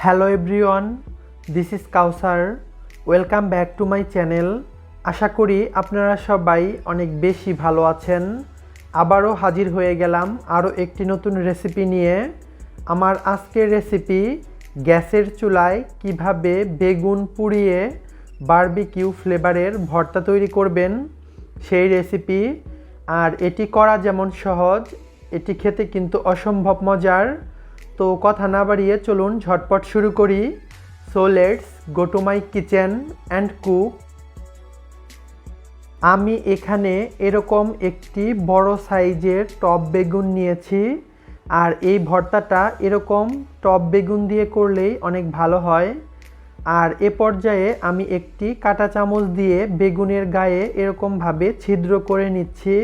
Hello everyone, this is Kausar. Welcome back to my channel. আশা করি আপনারা সবাই অনেক বেশি ভালো আছেন। আবারও হাজির হয়ে গেলাম আরও একটি নতুন রেসিপি নিয়ে। আমার আজকের রেসিপি গ্যাসের চুলায় কিভাবে বেগুন পুড়িয়ে বারবিকিউ ফ্লেভারের ভর্তা তৈরি করবেন সেই রেসিপি। আর এটি করা যেমন সহজ, এটি খেতে কিন্তু অসম্ভব মজার। তো কথা না বাড়িয়ে চলুন ঝটপট শুরু করি। So let's go to my kitchen and cook. আমি এখানে এরকম একটি বড় সাইজের টপ বেগুন নিয়েছি। আর এই ভর্তাটা এরকম টপ বেগুন দিয়ে করলেই অনেক ভালো হয়। আর এ পর্যায়ে আমি একটি কাঁটা চামচ দিয়ে বেগুনের গায়ে এরকমভাবে ছিদ্র করে নিচ্ছি,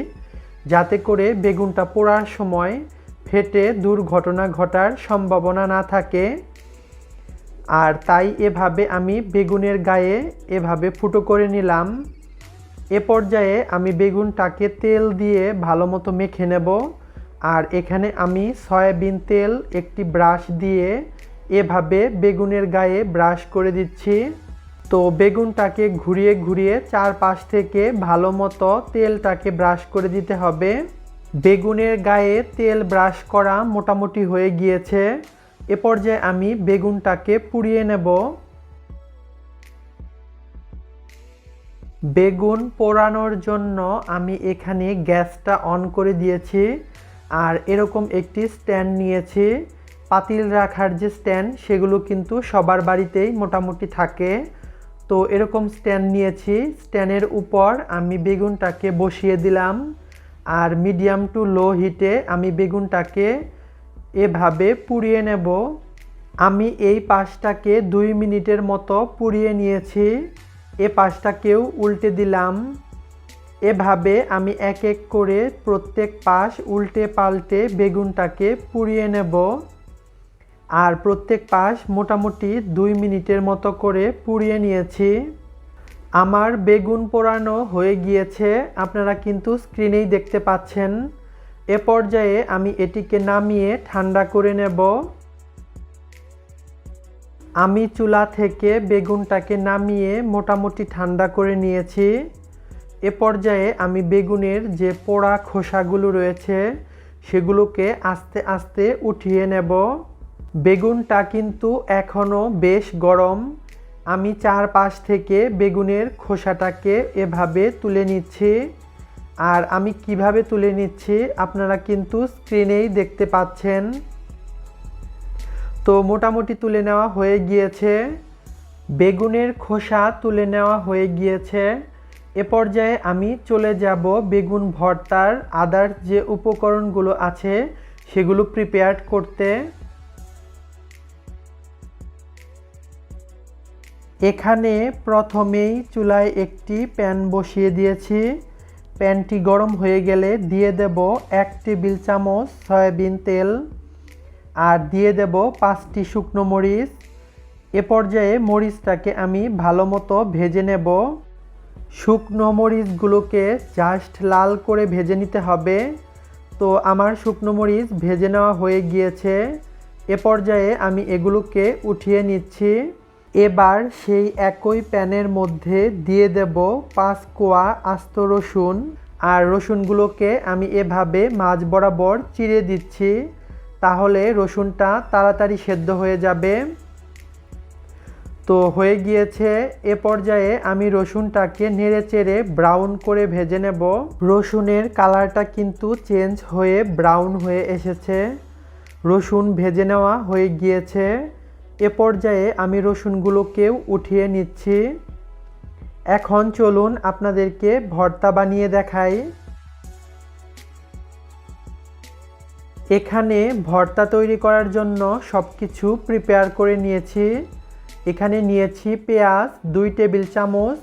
যাতে করে বেগুনটা পোড়ার সময় ফেটে দুর্ঘটনা ঘটার সম্ভাবনা না থাকে। আর তাই এভাবে আমি বেগুনের গায়ে এভাবে ফুটো করে নিলাম। এ পর্যায়ে আমি বেগুনটাকে তেল দিয়ে ভালো মতো মেখে নেব। আর এখানে আমি সয়াবিন তেল একটি ব্রাশ দিয়ে এভাবে বেগুনের গায়ে ব্রাশ করে দিচ্ছি। তো বেগুনটাকে ঘুরিয়ে ঘুরিয়ে চারপাশ থেকে ভালো মতো তেলটাকে ব্রাশ করে দিতে হবে। বেগুনের গায়ে তেল ব্রাশ করা মোটামুটি হয়ে গিয়েছে। এ পর্যায়ে আমি বেগুনটাকে পুড়িয়ে নেব। বেগুন পোড়ানোর জন্য আমি এখানে গ্যাসটা অন করে দিয়েছি। আর এরকম একটি স্ট্যান্ড নিয়েছি। পাতিল রাখার যে স্ট্যান্ড, সেগুলো কিন্তু সবার বাড়িতেই মোটামুটি থাকে। তো এরকম স্ট্যান্ড নিয়েছি। স্ট্যান্ডের উপর আমি বেগুনটাকে বসিয়ে দিলাম। আর মিডিয়াম টু লো হিটে আমি বেগুনটাকে এভাবে পুড়িয়ে নেব। আমি এই পাশটাকে 2 মিনিটের মতো পুড়িয়ে নিয়েছি। এ পাশটাকেও উল্টে দিলাম। এভাবে আমি এক এক করে প্রত্যেক পাশ উল্টে পাল্টে বেগুনটাকে পুড়িয়ে নেব। আর প্রত্যেক পাশ মোটামুটি 2 মিনিটের মতো করে পুড়িয়ে নিয়েছি। আমার বেগুন পোড়ানো হয়ে গিয়েছে, আপনারা কিন্তু স্ক্রিনেই দেখতে পাচ্ছেন। এ পর্যায়ে আমি এটিকে নামিয়ে ঠান্ডা করে নেব। আমি চুলা থেকে বেগুনটাকে নামিয়ে মোটামুটি ঠান্ডা করে নিয়েছি। এ পর্যায়ে আমি বেগুনের যে পোড়া খোসাগুলো রয়েছে সেগুলোকে আস্তে আস্তে উঠিয়ে নেব। বেগুনটা কিন্তু এখনও বেশ গরম। আমি চারপাশ থেকে বেগুনের খোসাটাকে এভাবে তুলে নিচ্ছি। আর আমি কিভাবে তুলে নিচ্ছি আপনারা কিন্তু স্ক্রিনেই দেখতে পাচ্ছেন। তো মোটামুটি তুলে নেওয়া হয়ে গিয়েছে। বেগুনের খোসা তুলে নেওয়া হয়ে গিয়েছে। এ পর্যায়ে আমি চলে যাব বেগুন ভর্তার আদার্স যে উপকরণগুলো আছে সেগুলো প্রিপেয়ার করতে। এখানে প্রথমেই চুলায় একটি প্যান বসিয়ে দিয়েছি। প্যানটি গরম হয়ে গেলে দিয়ে দেব 1 টেবিল চামচ সয়াবিন তেল। আর দিয়ে দেব 5টি শুকনো মরিচ। এ পর্যায়ে মরিচটাকে আমি ভালো মতো ভেজে নেব। শুকনো মরিচগুলোকে জাস্ট লাল করে ভেজে নিতে হবে। তো আমার শুকনো মরিচ ভেজে নেওয়া হয়ে গিয়েছে। এ পর্যায়ে আমি এগুলোকে উঠিয়ে নিচ্ছি। এবার সেই একই প্যানের মধ্যে দিয়ে দেব 5 কোয়া আস্ত রসুন। আর রসুনগুলোকে আমি এভাবে মাঝ বরাবর চিড়ে দিচ্ছি, তাহলে রসুনটা তাড়াতাড়ি সেদ্ধ হয়ে যাবে। তো হয়ে গিয়েছে। এ পর্যায়ে আমি রসুনটাকে নেড়ে চেড়ে ব্রাউন করে ভেজে নেব। রসুনের কালারটা কিন্তু চেঞ্জ হয়ে ব্রাউন হয়ে এসেছে। রসুন ভেজে নেওয়া হয়ে গিয়েছে। এ পর্যায়ে আমি রসুনগুলোকেও উঠিয়ে নিচ্ছি। এখন চলুন আপনাদেরকে ভর্তা বানিয়ে দেখাই। এখানে ভর্তা তৈরি করার জন্য সব কিছু প্রিপেয়ার করে নিয়েছি। এখানে নিয়েছি পেঁয়াজ 2 টেবিল চামচ,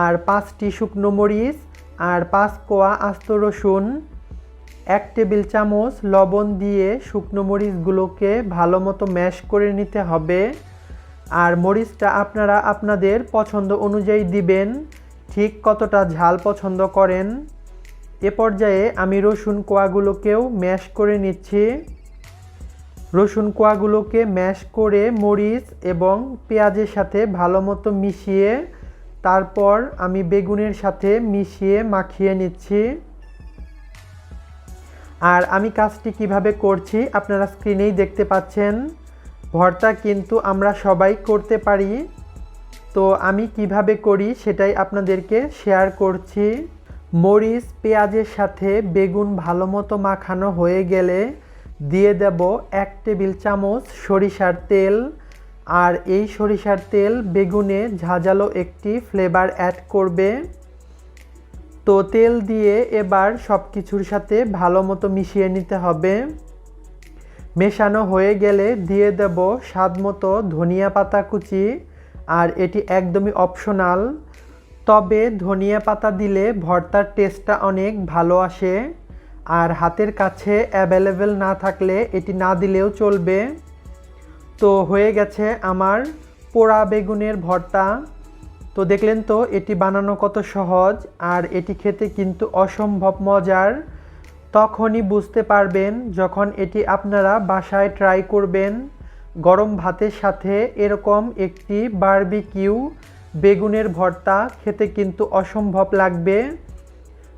আর 5টি শুকনো মরিচ, আর 5 কোয়া আস্ত রসুন। 1 টেবিল চামচ লবণ দিয়ে শুকনো মরিচগুলোকে ভালো মতো ম্যাশ করে নিতে হবে। আর মরিচটা আপনারা আপনাদের পছন্দ অনুযায়ী দিবেন, ঠিক কতটা ঝাল পছন্দ করেন। এ পর্যায়ে আমি রসুন কোয়াগুলোকেও ম্যাশ করে নিচ্ছি। রসুন কোয়াগুলোকে ম্যাশ করে মরিচ এবং পেঁয়াজের সাথে ভালো মতো মিশিয়ে তারপর আমি বেগুনের সাথে মিশিয়ে মাখিয়ে নিচ্ছি। আর আমি কাজটি কিভাবে করছি আপনারা স্ক্রিনেই দেখতে পাচ্ছেন। ভর্তা কিন্তু আমরা সবাই করতে পারি, তো আমি কিভাবে করি সেটাই আপনাদেরকে শেয়ার করছি। মরিচ পেঁয়াজের সাথে বেগুন ভালো মতো মাখানো হয়ে গেলে দিয়ে দেব 1 টেবিল চামচ সরিষার তেল। আর এই সরিষার তেল বেগুনে ঝাঁঝালো একটি ফ্লেভার অ্যাড করবে। তো তেল দিয়ে এবার সব কিছুর সাথে ভালো মতো মিশিয়ে নিতে হবে। মেশানো হয়ে গেলে দিয়ে দেব স্বাদ মতো ধনিয়া পাতা কুচি। আর এটি একদমই অপশনাল, তবে ধনিয়া পাতা দিলে ভর্তার টেস্টটা অনেক ভালো আসে। আর হাতের কাছে অ্যাভেলেবেল না থাকলে এটি না দিলেও চলবে। তো হয়ে গেছে আমার পোড়া বেগুনের ভর্তা। তো দেখলেন তো এটি বানানো কত সহজ, আর এটি খেতে কিন্তু অসম্ভব মজার। তখনই বুঝতে পারবেন যখন এটি আপনারা বাসায় ট্রাই করবেন। গরম ভাতের সাথে এরকম একটি বারবিকিউ বেগুনের ভর্তা খেতে কিন্তু অসম্ভব লাগবে।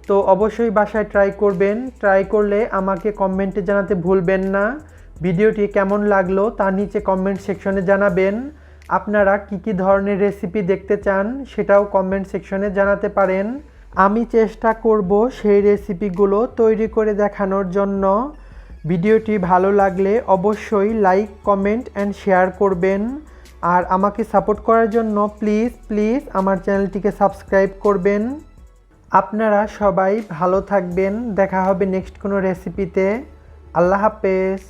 তো অবশ্যই বাসায় ট্রাই করবেন। ট্রাই করলে আমাকে কমেন্টে জানাতে ভুলবেন না। ভিডিওটি কেমন লাগলো তা নিচে কমেন্ট সেকশনে জানাবেন। আপনারা কি ধরনের রেসিপি দেখতে চান সেটাও কমেন্ট সেকশনে জানাতে পারেন। আমি চেষ্টা করব সেই রেসিপিগুলো তৈরি করে দেখানোর জন্য। ভিডিওটি ভালো লাগলে অবশ্যই লাইক, কমেন্ট অ্যান্ড শেয়ার করবেন। আর আমাকে সাপোর্ট করার জন্য প্লিজ আমার চ্যানেলটিকে সাবস্ক্রাইব করবেন। আপনারা সবাই ভালো থাকবেন। দেখা হবে নেক্সট কোনো রেসিপিতে। আল্লাহ হাফেজ।